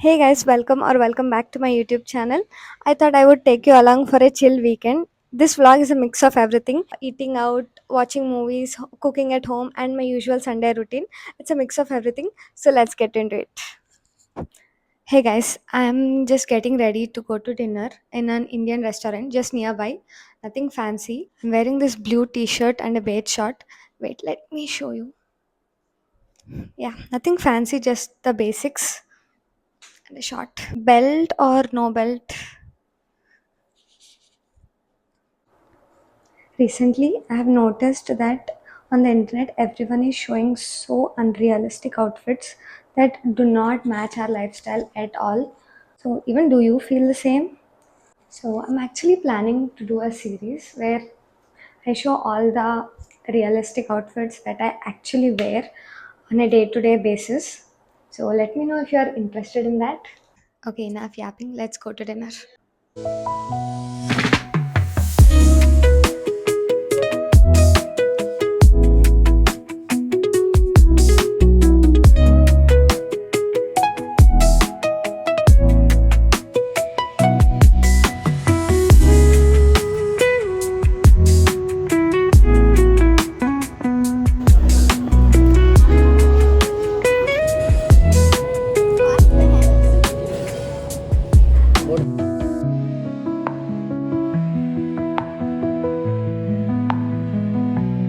Hey guys, welcome back to my YouTube channel. I thought I would take you along for a chill weekend. This vlog is a mix of everything eating out, watching movies, cooking at home, and my usual Sunday routine. It's a mix of everything. So let's get into it. Hey guys, I'm just getting ready to go to dinner in an Indian restaurant just nearby. Nothing fancy. I'm wearing this blue t shirt and a beige short. Wait, let me show you. Yeah, nothing fancy, just the basics and a short. Belt or no belt? Recently, I have noticed that on the internet, everyone is showing so unrealistic outfits that do not match our lifestyle at all. So, even do you feel the same? So, I'm actually planning to do a series where I show all the realistic outfits that I actually wear on a day to day basis. So, let me know if you are interested in that. Okay, enough yapping. Let's go to dinner.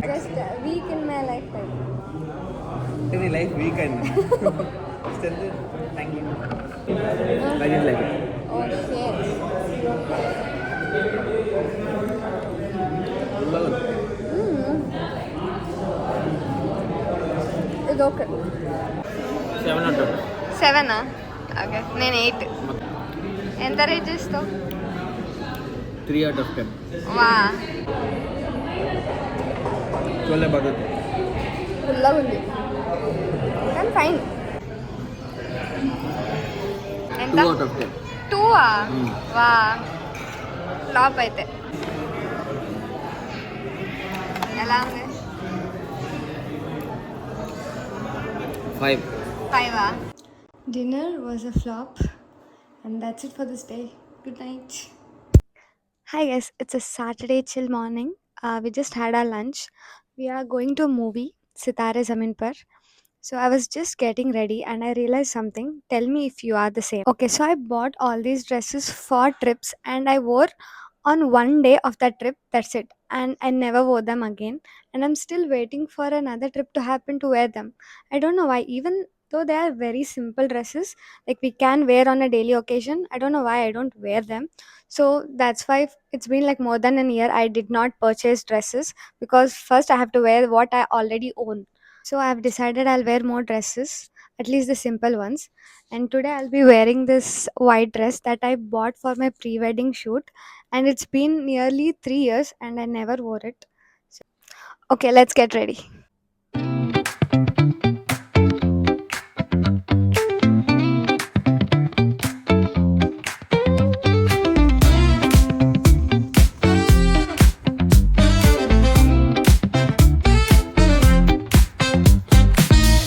Just a week in my lifetime. Any life weekend. Still, thank you. I didn't like it. Oh shit. It's okay. 7 out of 7 okay నేను 8 ఎంత rate చేస్తావు 3 out of 10. వా Chole bhature. ఫుల్గా ఉంది కానీ fine 2 ఎంత out of 10. 2 వా flop అయితే ఎలా ఉంది 5. 5 Dinner was a flop, and that's it for this day. Good night. Hi guys, it's a Saturday chill morning. We just had our lunch. We are going to a movie, Sitare Zamin Par. So I was just getting ready and I realized something. Tell me if you are the same. Okay, so I bought all these dresses for trips and I wore on one day of that trip. That's it. And I never wore them again. And I'm still waiting for another trip to happen to wear them. I don't know why. Even though they are very simple dresses, like we can wear on a daily occasion, I don't know why I don't wear them. So that's why it's been like more than a year I did not purchase dresses because first I have to wear what I already own. So I've decided I'll wear more dresses, at least the simple ones. And today I'll be wearing this white dress that I bought for my pre-wedding shoot, and it's been nearly 3 years and I never wore it. So, okay, let's get ready.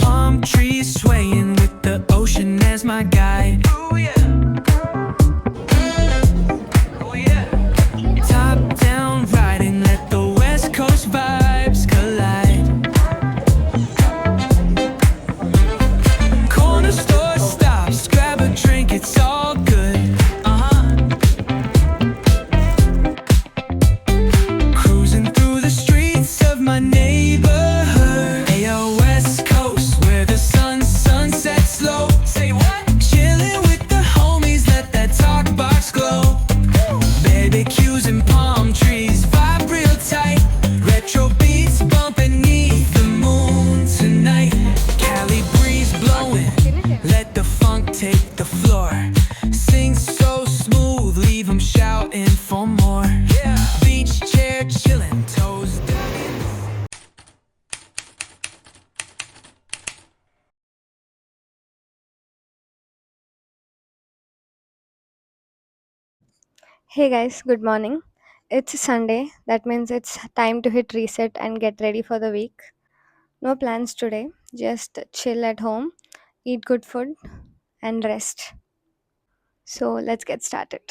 Palm trees swaying with the ocean as my guide. Oh yeah. Oh yeah. Top down riding, let the West Coast vibes collide. Corner store stops, grab a drink, it's all good. Cruising through the streets of my neighborhood. Ayo, West Coast, where the sun sets slow. Say what? Chilling with the homies, let that talk box glow. Barbecues and palm trees, vibe real tight. Retro beats bumping beneath the moon tonight. Cali breeze blowing, let the funk take the floor. Sing so smooth, leave 'em shouting for more. Beach chair chillin', toes down. Hey guys, good morning. It's Sunday, that means it's time to hit reset and get ready for the week. No plans today, just chill at home, eat good food, and rest. So let's get started.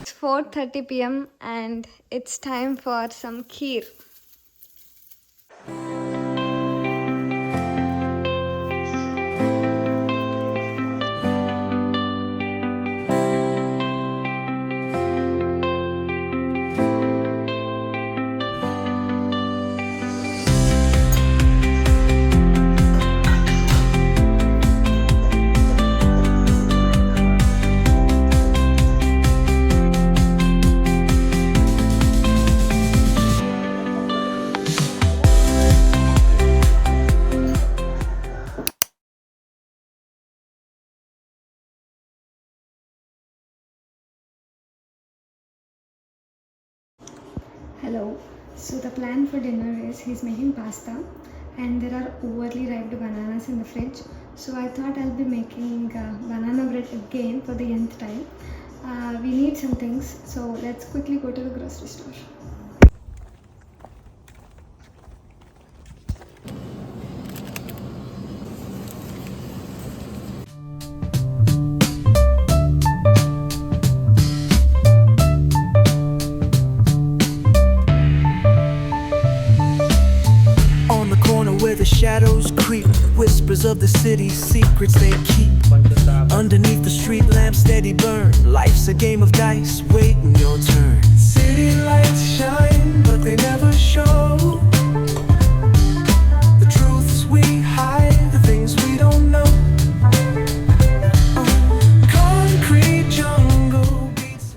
It's 4:30 p.m. and it's time for some kheer. Hello. So the plan for dinner is he's making pasta and there are overly ripe bananas in the fridge. So I thought I'll be making banana bread again for the nth time. We need some things, so let's quickly go to the grocery store. On the corner where the shadows creep, whispers of the city's secrets they keep. Underneath the street lamp steady burn, life's a game of dice, waiting your turn. City lights shine, but they never show the truths we hide, the things we don't know. Concrete jungle beats.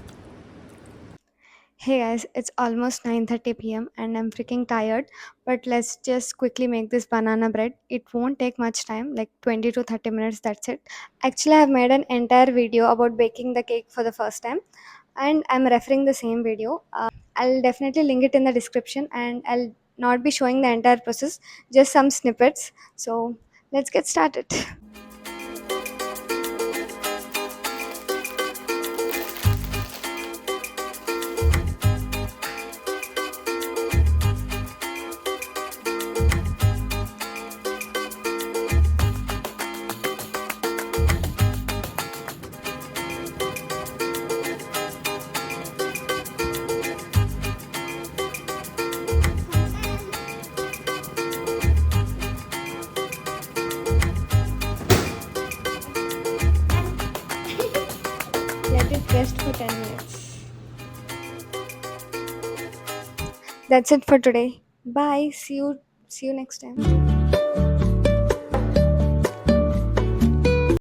Hey guys, it's almost 9:30 p.m. and I'm freaking tired, but let's just quickly make this banana bread. It won't take much time, like 20 to 30 minutes, that's it. Actually, I've made an entire video about baking the cake for the first time and I'm referring the same video. I'll definitely link it in the description and I'll not be showing the entire process, just some snippets. So, let's get started. Let it rest for 10 minutes. That's it for today. Bye. See you next time.